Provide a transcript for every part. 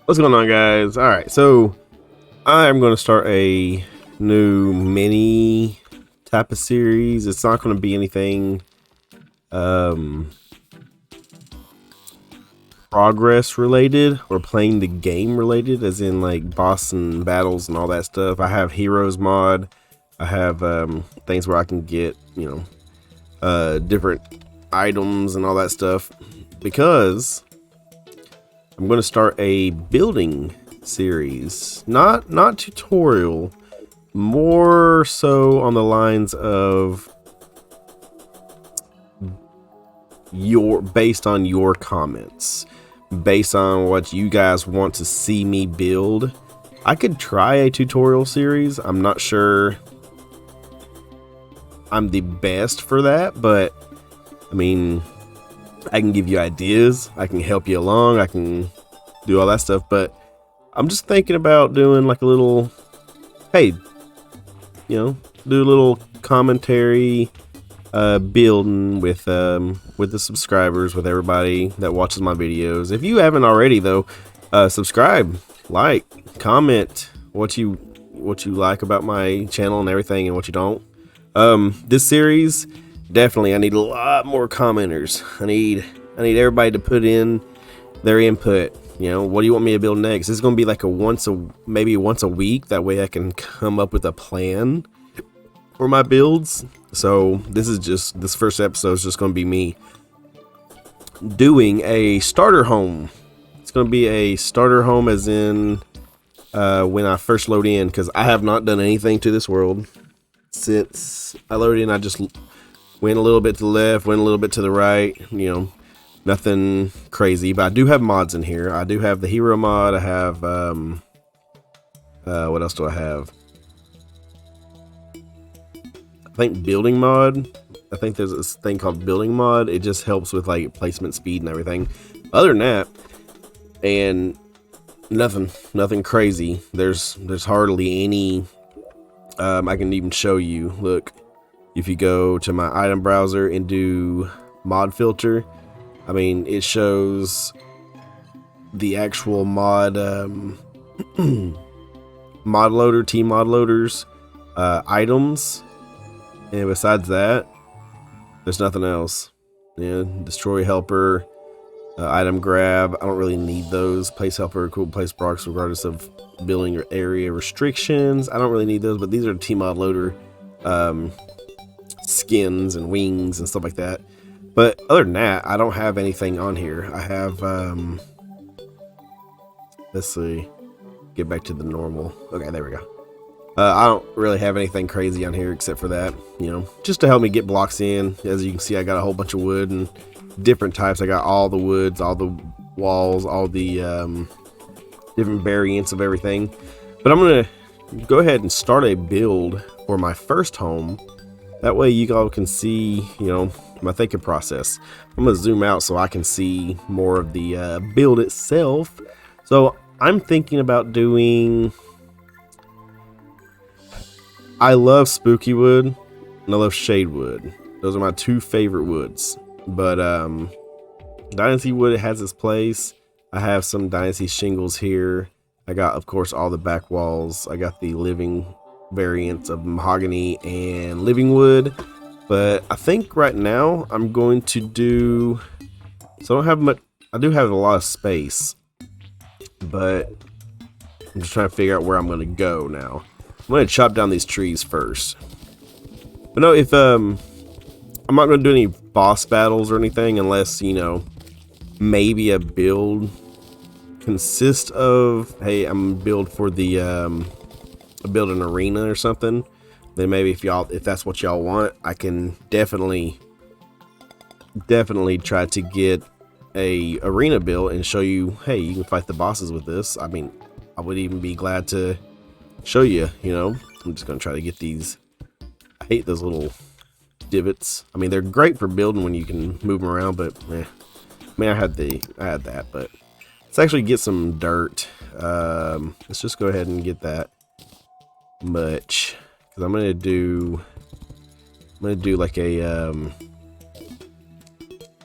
What's going on, guys? All right, so I'm going to start a new mini type of series. It's not going to be anything progress related or playing the game related, as in like boss and battles and all that stuff. I have heroes mod. I have things where I can get, different items and all that stuff, because I'm going to start a building series, not tutorial, more so on the lines of based on your comments, based on what you guys want to see me build. I could try a tutorial series. I'm not sure I'm the best for that, but I mean, I can give you ideas, I can help you along, I can do all that stuff, but I'm just thinking about doing like a little, hey, do a little commentary, building with the subscribers, with everybody that watches my videos. If you haven't already though, subscribe, like, comment what you like about my channel and everything, and what you don't. This series, definitely I need a lot more commenters. I need everybody to put in their input. What do you want me to build next? This is going to be like maybe once a week. That way I can come up with a plan for my builds. So this first episode is just going to be me doing a starter home. It's going to be a starter home, as in when I first load in, because I have not done anything to this world since I loaded in. I just went a little bit to the left, went a little bit to the right, nothing crazy, but I do have mods in here. I do have the hero mod. I have, what else do I have? I think building mod. I think there's this thing called building mod. It just helps with like placement speed and everything. Other than that, and nothing crazy. There's hardly any, I can even show you. Look, if you go to my item browser and do mod filter, I mean, it shows the actual mod mod loader, team mod loaders, items, and besides that, there's nothing else. Destroy helper, item grab. I don't really need those. Place helper, cool place blocks regardless of building or area restrictions. I don't really need those, but these are team mod loader skins and wings and stuff like that. But other than that, I don't have anything on here. I have, let's see, get back to the normal. Okay, there we go. I don't really have anything crazy on here except for that, just to help me get blocks in. As you can see, I got a whole bunch of wood and different types. I got all the woods, all the walls, all the different variants of everything. But I'm going to go ahead and start a build for my first home. That way you all can see, my thinking process. I'm going to zoom out so I can see more of the build itself. So I'm thinking about doing, I love spooky wood and I love shade wood. Those are my two favorite woods. But dynasty wood has its place. I have some dynasty shingles here. I got, of course, all the back walls. I got the living variants of mahogany and living wood, but I think right now I'm going to do, so I don't have much. I do have a lot of space, but I'm just trying to figure out where I'm going to go now. I'm going to chop down these trees first. But no, if I'm not going to do any boss battles or anything unless, maybe a build consists of, hey, I'm build for the build an arena or something. Then maybe if that's what y'all want, I can definitely try to get a arena build and show you, hey, you can fight the bosses with this. I mean, I would even be glad to show you. I'm just gonna try to get these. I hate those little divots. I mean, they're great for building when you can move them around, but I mean, I had that, but let's actually get some dirt. Let's just go ahead and get that much, because I'm gonna do like a I'm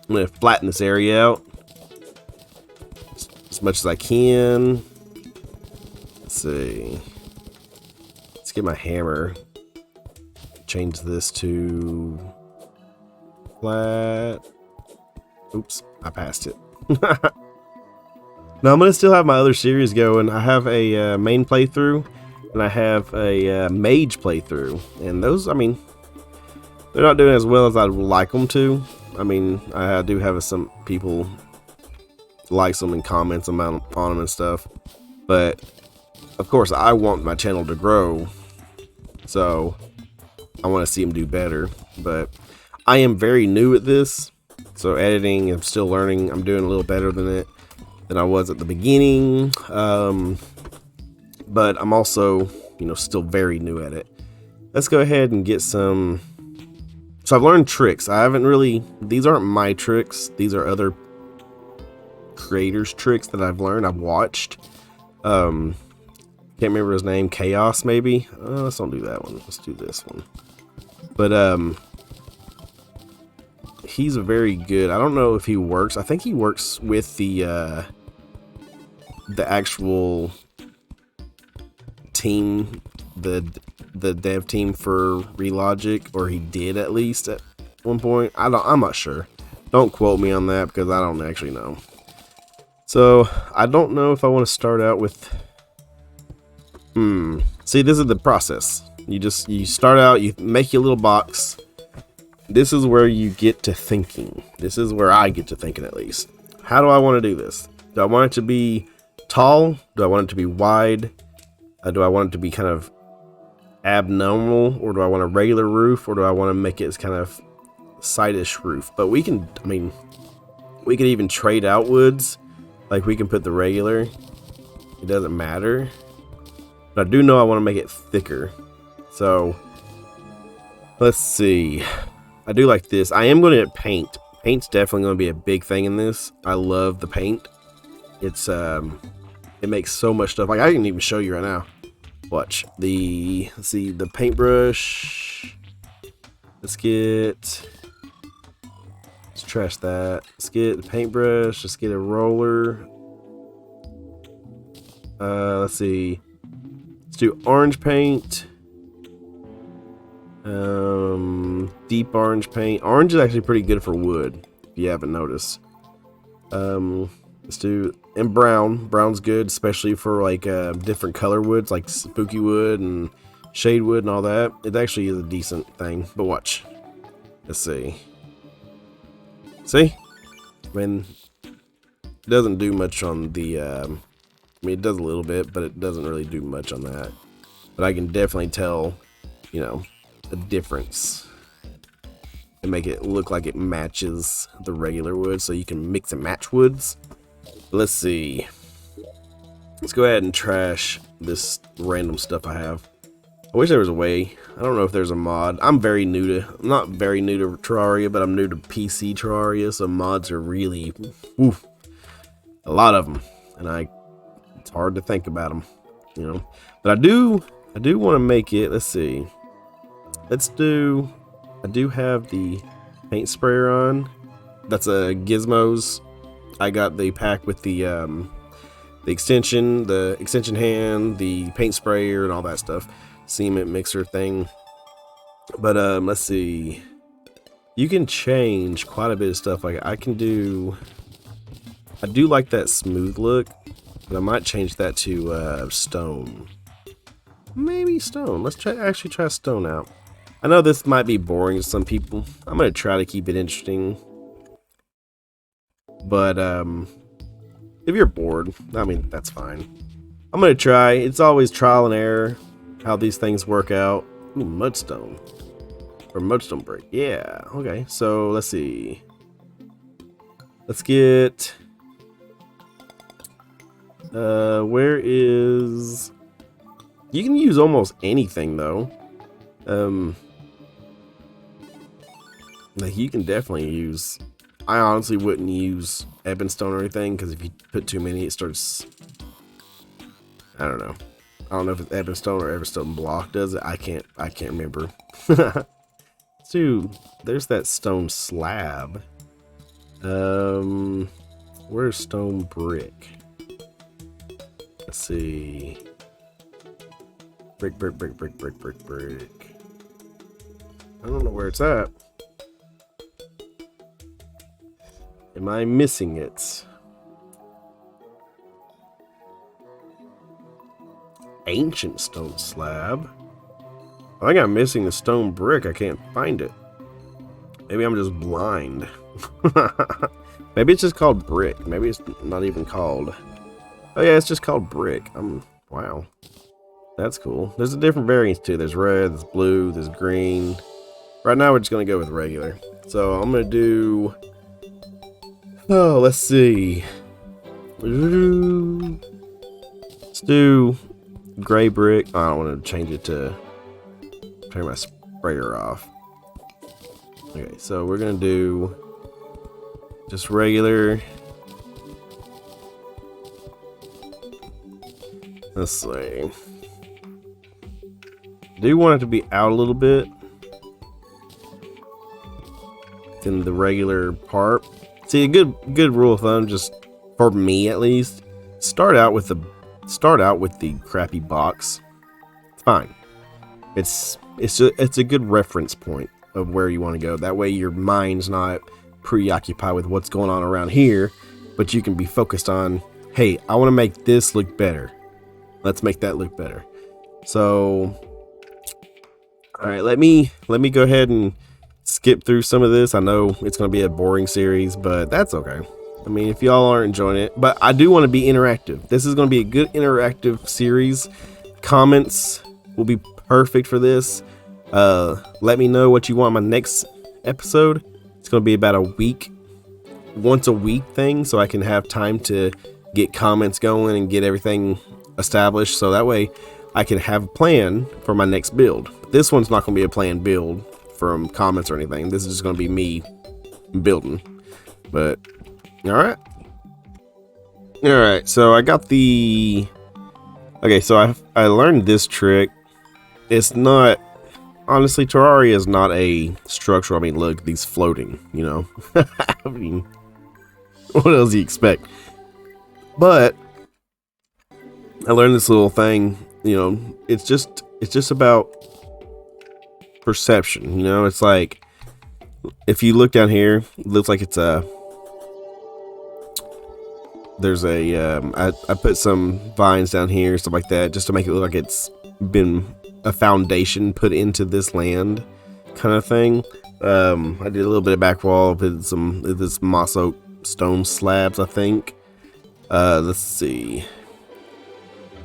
gonna flatten this area out as much as I can. Let's see. Let's get my hammer. Change this to flat. Oops, I passed it. Now I'm gonna still have my other series going. I have a main playthrough, and I have a mage playthrough, and those, I mean, they're not doing as well as I'd like them to. I mean, I do have some people like them and comments on them and stuff, but of course I want my channel to grow, so I want to see them do better. But I am very new at this, so editing, I'm still learning. I'm doing a little better than I was at the beginning, but I'm also, you know, still very new at it. Let's go ahead and get some. So I've learned tricks. I haven't really, these aren't my tricks, these are other creators' tricks that I've learned. I've watched. Can't remember his name. Chaos, maybe. Let's don't do that one. Let's do this one. But he's very good. I don't know if he works. I think he works with the actual team, the dev team for Relogic, or he did at least at one point. I'm not sure. Don't quote me on that because I don't actually know. So I don't know if I want to start out with. See, this is the process. You start out, you make your little box. This is where you get to thinking. This is where I get to thinking, at least. How do I want to do this? Do I want it to be tall? Do I want it to be wide? Do I want it to be kind of abnormal, or do I want a regular roof, or do I want to make it as kind of side-ish roof? But we can, I mean, we could even trade out woods. Like, we can put the regular. It doesn't matter. But I do know I want to make it thicker. So, let's see. I do like this. I am going to paint. Paint's definitely going to be a big thing in this. I love the paint. It's it makes so much stuff. Like, I can even show you right now. Watch. Let's see, the paintbrush. Let's trash that. Let's get the paintbrush. Let's get a roller. Let's see. Let's do orange paint. Deep orange paint. Orange is actually pretty good for wood, if you haven't noticed. Let's do, and brown. Brown's good, especially for like different color woods, like spooky wood and shade wood and all that. It actually is a decent thing. But watch. Let's see. See? I mean, it doesn't do much on the. I mean, it does a little bit, but it doesn't really do much on that. But I can definitely tell, you know, a difference and make it look like it matches the regular wood, so you can mix and match woods. Let's see. Let's go ahead and trash this random stuff I have. I wish there was a way. I don't know if there's a mod. I'm not very new to Terraria, but I'm new to PC Terraria, so mods are really, a lot of them, and it's hard to think about them, you know. But I do want to make it. Let's see. I do have the paint sprayer on. That's a Gizmos. I got the pack with the extension hand, the paint sprayer, and all that stuff. Cement mixer thing. But let's see. You can change quite a bit of stuff. Like I do like that smooth look, but I might change that to stone. Maybe stone. Let's actually try stone out. I know this might be boring to some people. I'm gonna try to keep it interesting. But if you're bored, I mean, that's fine. I'm gonna try. It's always trial and error how these things work out. Ooh, mudstone. Or mudstone brick. Yeah, okay. So let's see. Let's get where is, you can use almost anything though. Like you can definitely use, I honestly wouldn't use ebonstone or anything, because if you put too many it starts, I don't know. I don't know if it's ebonstone or ebonstone block does it. I can't remember. Dude, there's that stone slab. Where's stone brick? Let's see. Brick, brick, brick, brick, brick, brick, brick. I don't know where it's at. Am I missing it? Ancient stone slab. I think I'm missing the stone brick. I can't find it. Maybe I'm just blind. Maybe it's just called brick. Maybe it's not even called. Oh yeah, it's just called brick. Wow. That's cool. There's a different variants too. There's red, there's blue, there's green. Right now we're just gonna go with regular. So I'm gonna do. Oh, let's see. Let's do gray brick. Oh, I don't want to change it to turn my sprayer off. Okay, so we're gonna do just regular. Let's see. Do want it to be out a little bit in the regular part. See, a good rule of thumb, just for me at least, start out with the crappy box. It's fine. It's a good reference point of where you want to go. That way your mind's not preoccupied with what's going on around here, but you can be focused on, hey, I want to make this look better. Let's make that look better. So, all right, let me go ahead and skip through some of this. I know it's going to be a boring series, but that's okay. I mean, if y'all aren't enjoying it, but I do want to be interactive. This is going to be a good interactive series. Comments will be perfect for this. Let me know what you want my next episode. It's going to be about a week, once a week thing, so I can have time to get comments going and get everything established, so that way I can have a plan for my next build. This one's not going to be a planned build from comments or anything. This is just going to be me building. But all right, so I got the okay, so I learned this trick. It's not, honestly, Terraria is not a structural. I mean, look, these floating, you know. I mean, what else do you expect? But I learned this little thing, you know, it's just about perception, you know. It's like, if you look down here, it looks like it's there's a I put some vines down here, stuff like that, just to make it look like it's been a foundation put into this land kind of thing. I did a little bit of back wall, put some this moss oak stone slabs, I think. Let's see,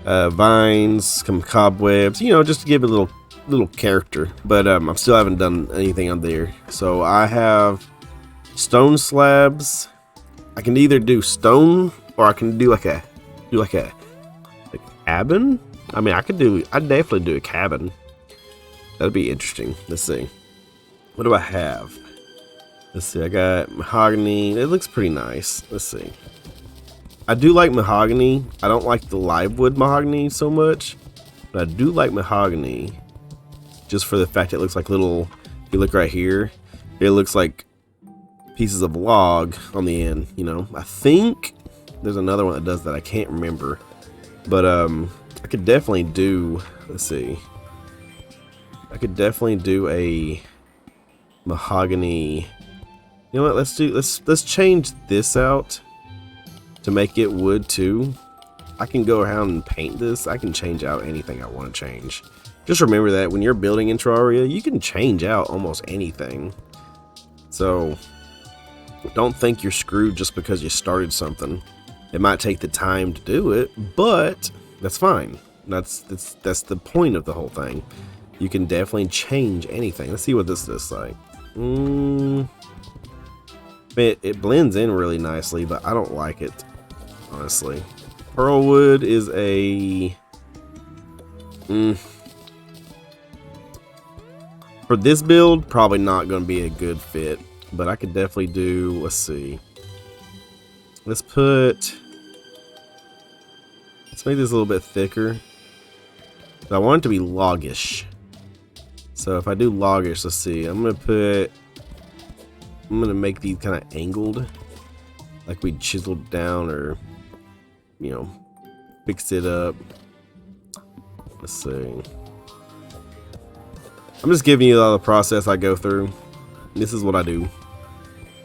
vines, some cobwebs, you know, just to give it a little character. But I still haven't done anything on there. So I have stone slabs. I can either do stone, or I can do like a cabin. I mean, I'd definitely do a cabin. That'd be interesting. Let's see. What do I have? Let's see. I got mahogany. It looks pretty nice. Let's see. I do like mahogany. I don't like the live wood mahogany so much, but I do like mahogany just for the fact it looks like little, if you look right here, it looks like pieces of log on the end, you know. I think there's another one that does that. I can't remember, but I could definitely do, let's see, I could definitely do a mahogany. You know what, let's change this out to make it wood too. I can go around and paint this. I can change out anything I want to change. Just remember that when you're building in Terraria, you can change out almost anything. So don't think you're screwed just because you started something. It might take the time to do it, but that's fine. That's the point of the whole thing. You can definitely change anything. Let's see what this looks like. It blends in really nicely, but I don't like it, honestly. Pearlwood is a for this build, probably not going to be a good fit, but I could definitely do, let's see. Let's make this a little bit thicker. I want it to be loggish. So if I do loggish, let's see. I'm going to make these kind of angled, like we chiseled down, or, you know, fix it up. Let's see. I'm just giving you all the process I go through. This is what I do.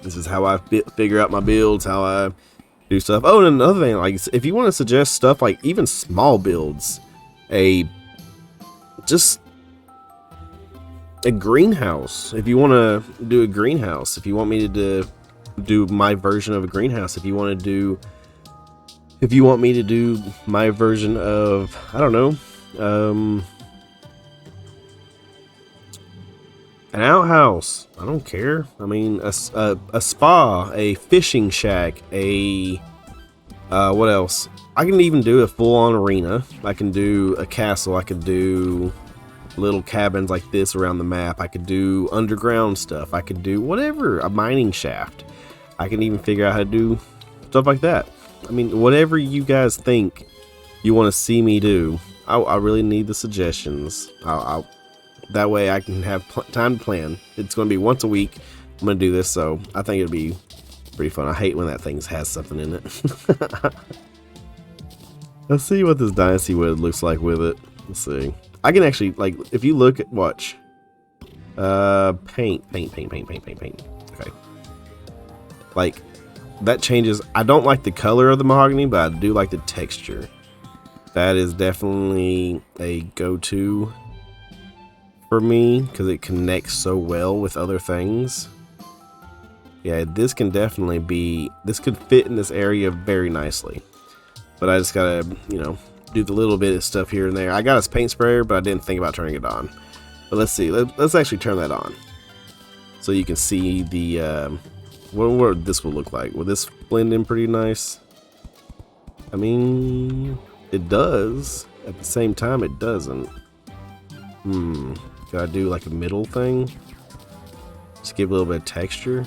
This is how I figure out my builds, how I do stuff. Oh, and another thing, like if you want to suggest stuff, like even small builds, just a greenhouse. If you want to do a greenhouse, if you want me to do my version of a greenhouse, if you want me to do my version of, I don't know, an outhouse, I don't care. I mean, a spa, a fishing shack, what else? I can even do a full-on arena. I can do a castle. I could do little cabins like this around the map. I could do underground stuff. I could do whatever, a mining shaft. I can even figure out how to do stuff like that. I mean, whatever you guys think you want to see me do, I really need the suggestions. That way I can have time to plan. It's going to be once a week. I'm going to do this, so I think it'll be pretty fun. I hate when that thing has something in it. Let's see what this dynasty wood looks like with it. Let's see. I can actually, like, if you look at, watch. Paint. Okay. Like, that changes. I don't like the color of the mahogany, but I do like the texture. That is definitely a go-to for me because it connects so well with other things. Yeah, this can definitely be, this could fit in this area very nicely. But I just gotta, you know, do the little bit of stuff here and there. I got a paint sprayer, but I didn't think about turning it on. But let's see, let's actually turn that on. So you can see the, what this will look like. Will this blend in pretty nice? I mean, it does. At the same time, it doesn't. Gotta do like a middle thing. Just give a little bit of texture.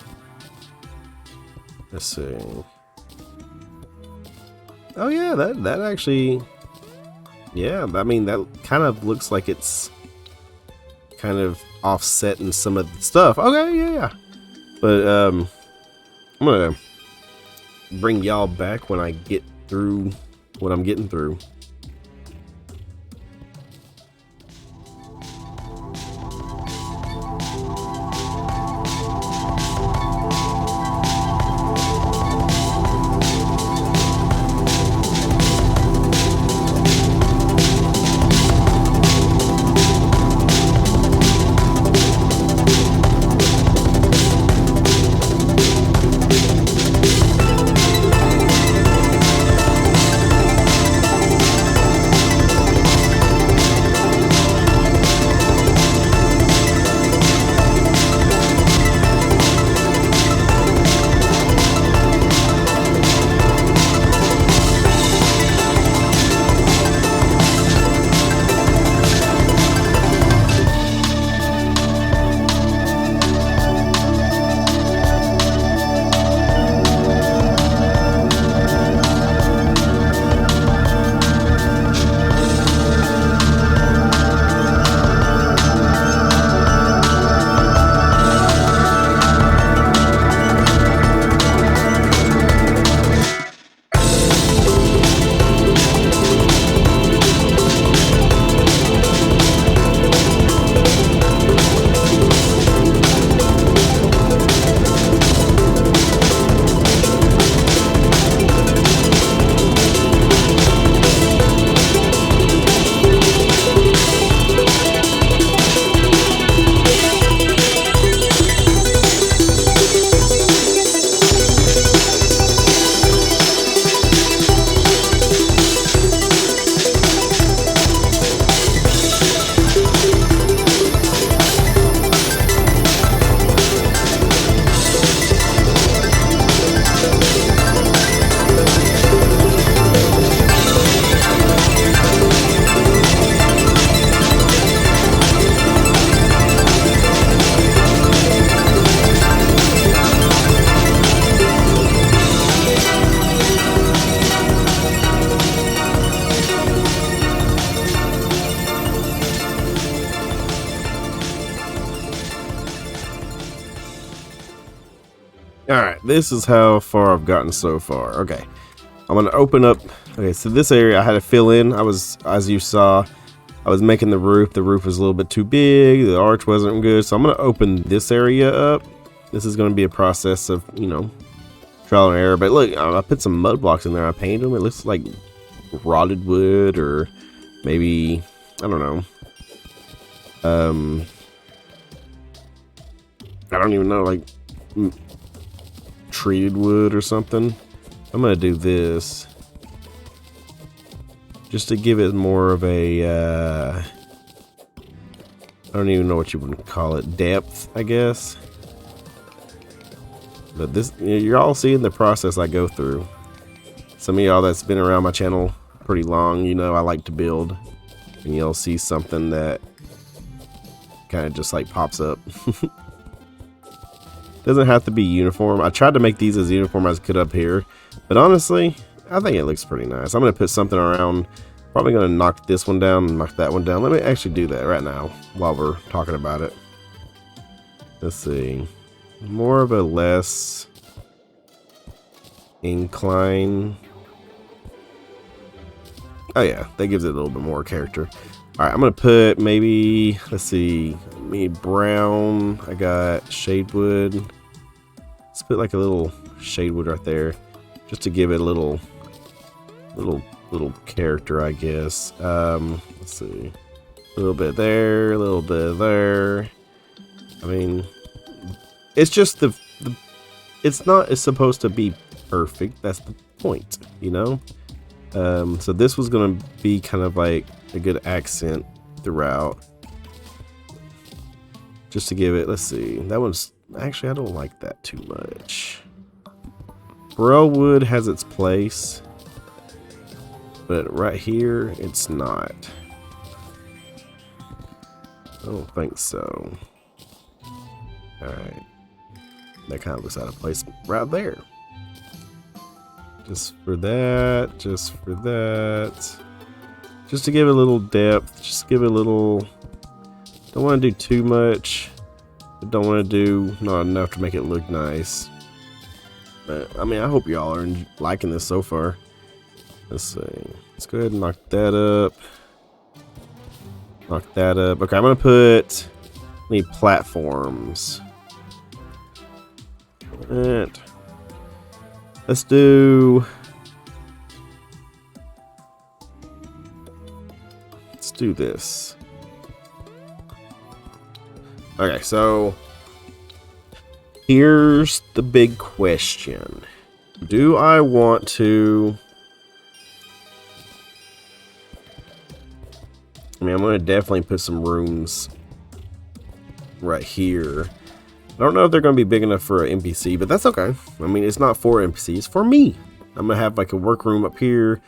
Let's see. Oh yeah, that actually, yeah, I mean that kind of looks like it's kind of offsetting some of the stuff. Okay, yeah. But I'm gonna bring y'all back when I get through what I'm getting through. Alright, this is how far I've gotten so far. Okay, I'm going to open up. Okay, so this area I had to fill in. I was, as you saw, I was making the roof was a little bit too big, the arch wasn't good, so I'm going to open this area up. This is going to be a process of, you know, trial and error. But look, I put some mud blocks in there, I painted them, it looks like rotted wood, or maybe, I don't know, I don't even know, like treated wood or something. I'm gonna do this just to give it more of a I don't even know what you would call it, depth, I guess. But this, you're all seeing the process I go through. Some of y'all that's been around my channel pretty long, you know I like to build, and you'll see something that kind of just like pops up. Doesn't have to be uniform. I tried to make these as uniform as I could up here, but honestly, I think it looks pretty nice. I'm gonna put something around. Probably gonna knock this one down and knock that one down. Let me actually do that right now while we're talking about it. Let's see. More of a less incline. Oh yeah, that gives it a little bit more character. All right, I'm gonna put maybe, let's see, maybe brown. I got shade wood. Let's put like a little shade wood right there, just to give it a little character, I guess. Let's see, a little bit there, a little bit there. I mean, it's just it's not, it's supposed to be perfect. That's the point, you know. So this was gonna be kind of like a good accent throughout, just to give it. Let's see, that one's actually, I don't like that too much. Burrell wood has its place, but right here it's not. I don't think so. All right, that kind of looks out of place right there. Just for that, just for that. Just to give it a little depth, just give it a little, don't want to do too much, but don't want to do not enough to make it look nice. But I mean, I hope y'all are liking this so far. Let's see, let's go ahead and knock that up. Knock that up. Okay, I'm gonna put, need platforms. And let's do this. Okay, so here's the big question. Do I want to, I mean, I'm going to definitely put some rooms right here. I don't know if they're going to be big enough for an NPC, but that's okay. I mean, it's not for NPC, it's for me. I'm going to have like a workroom up here.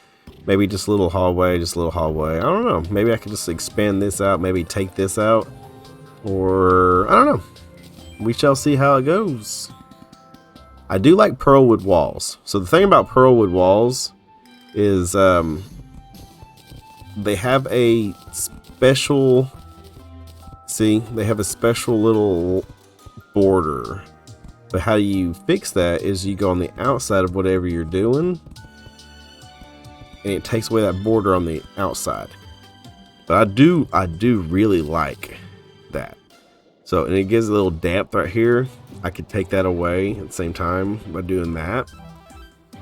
Maybe just a little hallway, just a little hallway. I don't know. Maybe I could just expand this out, maybe take this out. Or, I don't know. We shall see how it goes. I do like pearlwood walls. So the thing about pearlwood walls is they have a special, see, they have a special little border. But how you fix that is you go on the outside of whatever you're doing, and it takes away that border on the outside. But I do really like that. So, and it gives a little depth right here. I could take that away at the same time by doing that.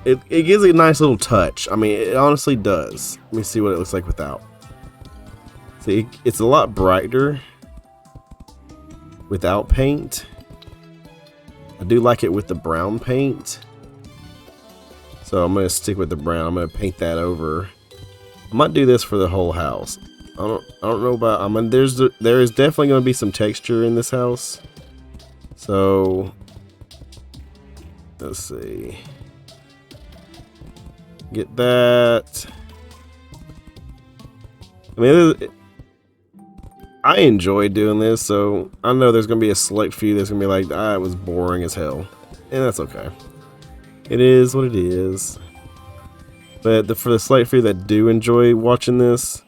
It gives it a nice little touch. I mean, it honestly does. Let me see what it looks like without. See, it's a lot brighter without paint. I do like it with the brown paint. So I'm going to stick with the brown. I'm going to paint that over. I might do this for the whole house. I don't know about, I mean, there is definitely going to be some texture in this house. So let's see. Get that. I mean, I enjoy doing this, so I know there's going to be a select few that's going to be like, it was boring as hell. And that's okay. It is what it is. But for the select few that do enjoy watching this,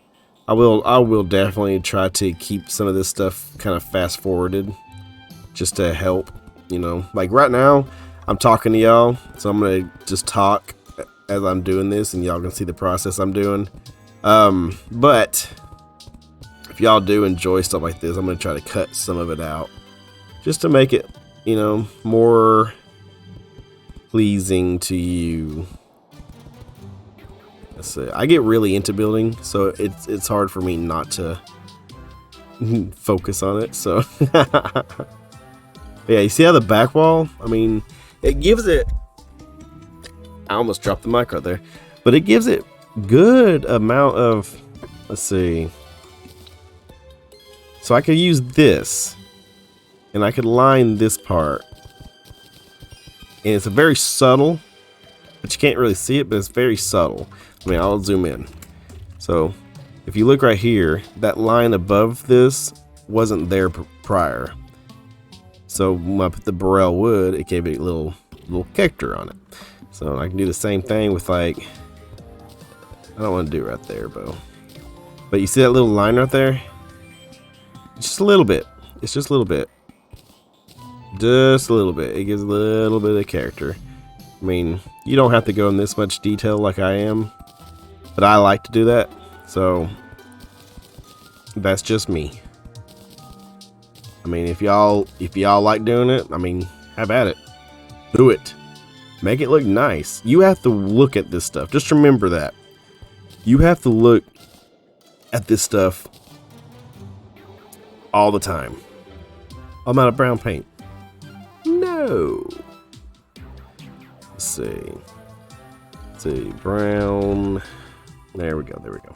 I will definitely try to keep some of this stuff kind of fast forwarded, just to help, you know. Like right now, I'm talking to y'all, so I'm gonna just talk as I'm doing this, and y'all can see the process I'm doing. But if y'all do enjoy stuff like this, I'm going to try to cut some of it out just to make it, you know, more pleasing to you. Let's see. I get really into building, so it's hard for me not to focus on it. So yeah, you see how the back wall, I mean, it gives it, I almost dropped the mic right there, but it gives it good amount of, let's see. So I could use this and I could line this part, and it's a very subtle, but you can't really see it, but it's very subtle. I mean, I'll zoom in. So if you look right here, that line above this wasn't there prior. So when I put the burrell wood, it gave it a little character on it. So I can do the same thing with, like, I don't want to do it right there, but you see that little line right there? Just a little bit. It's just a little bit. Just a little bit. It gives a little bit of character. I mean, you don't have to go in this much detail like I am, but I like to do that. So that's just me. I mean, if y'all like doing it, I mean, have at it. Do it. Make it look nice. You have to look at this stuff. Just remember that. You have to look at this stuff all the time. I'm out of brown paint. No. Let's see. Let's see. Brown. There we go. There we go.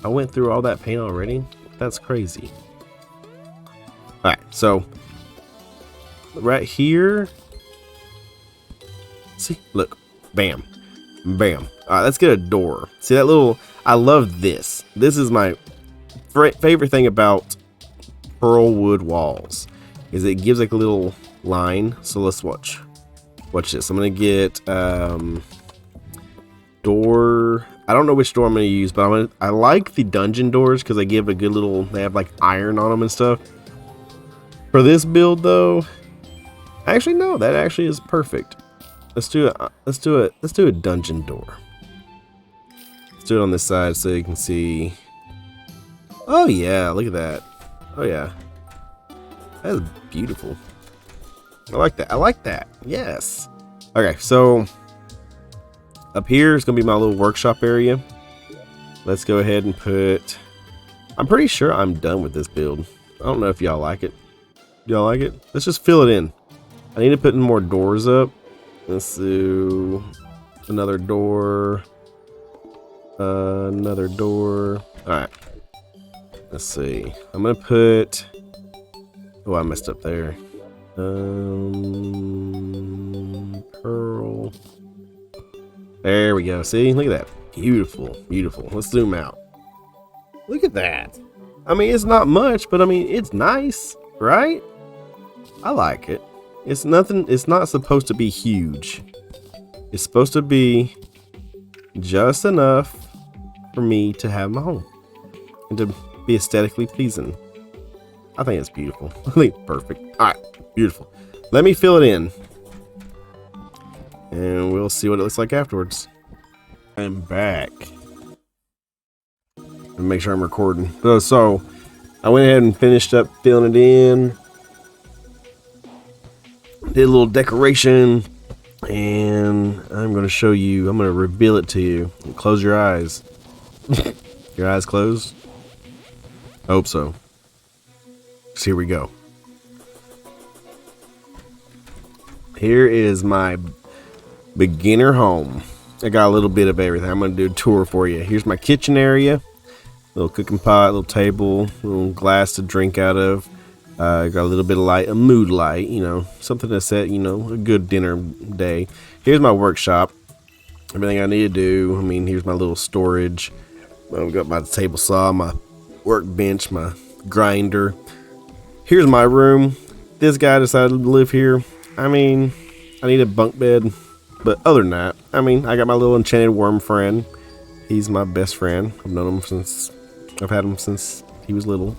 I went through all that paint already? That's crazy. Alright, so right here. See, look. Bam. Bam. Alright, let's get a door. See that little, I love this. This is my favorite thing about pearl wood walls, is it gives like a little line. So let's watch this. I'm gonna get door. I don't know which door I'm gonna use, but I like the dungeon doors because they give a good little, they have like iron on them and stuff. For this build though, actually no, that actually is perfect. Let's do a dungeon door. Let's do it on this side so you can see. Oh yeah, look at that. Oh yeah, that is beautiful. I like that. I like that. Yes. Okay, so up here is gonna be my little workshop area. Let's go ahead and put, I'm pretty sure I'm done with this build. I don't know if y'all like it. Y'all like it? Let's just fill it in. I need to put in more doors up. Let's do another door. Another door. Alright. Let's see. I'm gonna put, oh, I messed up there. Pearl. There we go. See, look at that. Beautiful, beautiful. Let's zoom out. Look at that. I mean, it's not much, but I mean, it's nice, right? I like it. It's nothing, it's not supposed to be huge. It's supposed to be just enough for me to have my home and to be aesthetically pleasing. I think it's beautiful. I think it's perfect. All right, beautiful. Let me fill it in, and we'll see what it looks like afterwards. I'm back. And make sure I'm recording. So I went ahead and finished up filling it in. Did a little decoration, and I'm going to show you. I'm going to reveal it to you. Close your eyes. Your eyes closed? I hope so. So here we go. Here is my beginner home. I got a little bit of everything. I'm going to do a tour for you. Here's my kitchen area. Little cooking pot, little table, little glass to drink out of. Got a little bit of light, a mood light, you know, something to set, you know, a good dinner day. Here's my workshop. Everything I need to do. I mean, here's my little storage. I've got my table saw, my workbench, my grinder. Here's my room. This guy decided to live here. I mean, I need a bunk bed, but other than that, I mean, I got my little enchanted worm friend. He's my best friend. I've known him since, I've had him since he was little.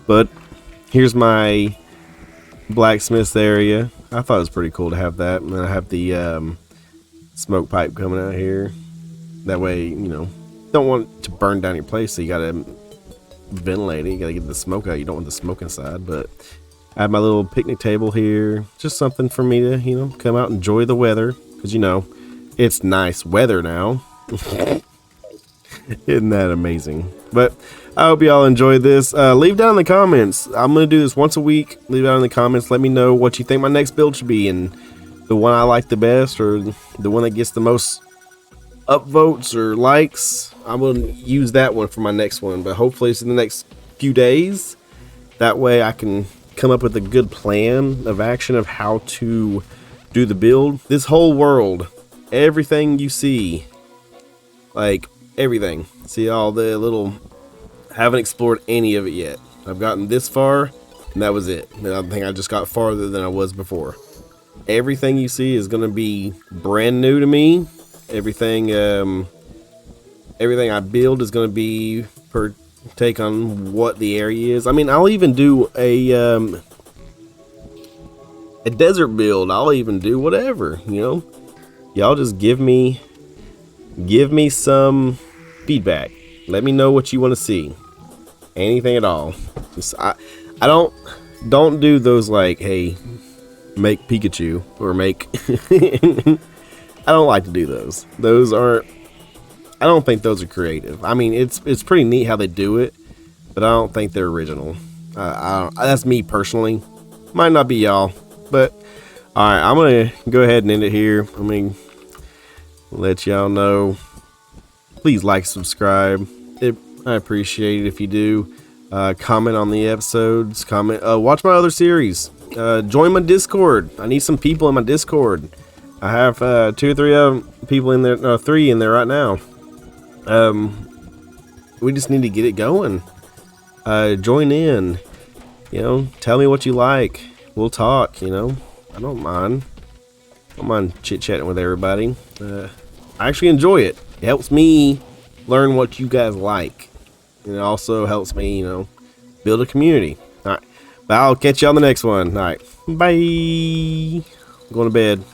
But here's my blacksmith's area. I thought it was pretty cool to have that. And then I have the smoke pipe coming out here. That way, you know, don't want it to burn down your place, so you gotta ventilating. You gotta get the smoke out. You don't want the smoke inside. But I have my little picnic table here. Just something for me to, you know, come out and enjoy the weather. Because, you know, it's nice weather now. Isn't that amazing? But I hope y'all enjoyed this. Leave down in the comments. I'm going to do this once a week. Leave down in the comments. Let me know what you think my next build should be. And the one I like the best, or the one that gets the most upvotes or likes, I'm going to use that one for my next one. But hopefully it's in the next few days. That way I can come up with a good plan of action of how to do the build. This whole world, everything you see, like everything, see all the little, haven't explored any of it yet. I've gotten this far and that was it. And I think I just got farther than I was before. Everything you see is going to be brand new to me. Everything everything I build is going to be per take on what the area is. I mean, I'll even do a desert build. I'll even do whatever, you know. Y'all just give me some feedback. Let me know what you want to see. Anything at all. Just, I don't do those like, hey, make Pikachu or make I don't like to do those. Those aren't, I don't think those are creative. I mean, it's pretty neat how they do it, but I don't think they're original. That's me personally. Might not be y'all, but all right, I'm gonna go ahead and end it here. I mean, let y'all know. Please like, subscribe. I appreciate it if you do. Comment on the episodes. Comment. Watch my other series. Join my Discord. I need some people in my Discord. I have 2 or 3 people in there. No, 3 in there right now. We just need to get it going. Join in. You know, tell me what you like. We'll talk. You know, I don't mind. I don't mind chit chatting with everybody. I actually enjoy it. It helps me learn what you guys like. And it also helps me, you know, build a community. All right. But I'll catch you on the next one. All right. Bye. I'm going to bed.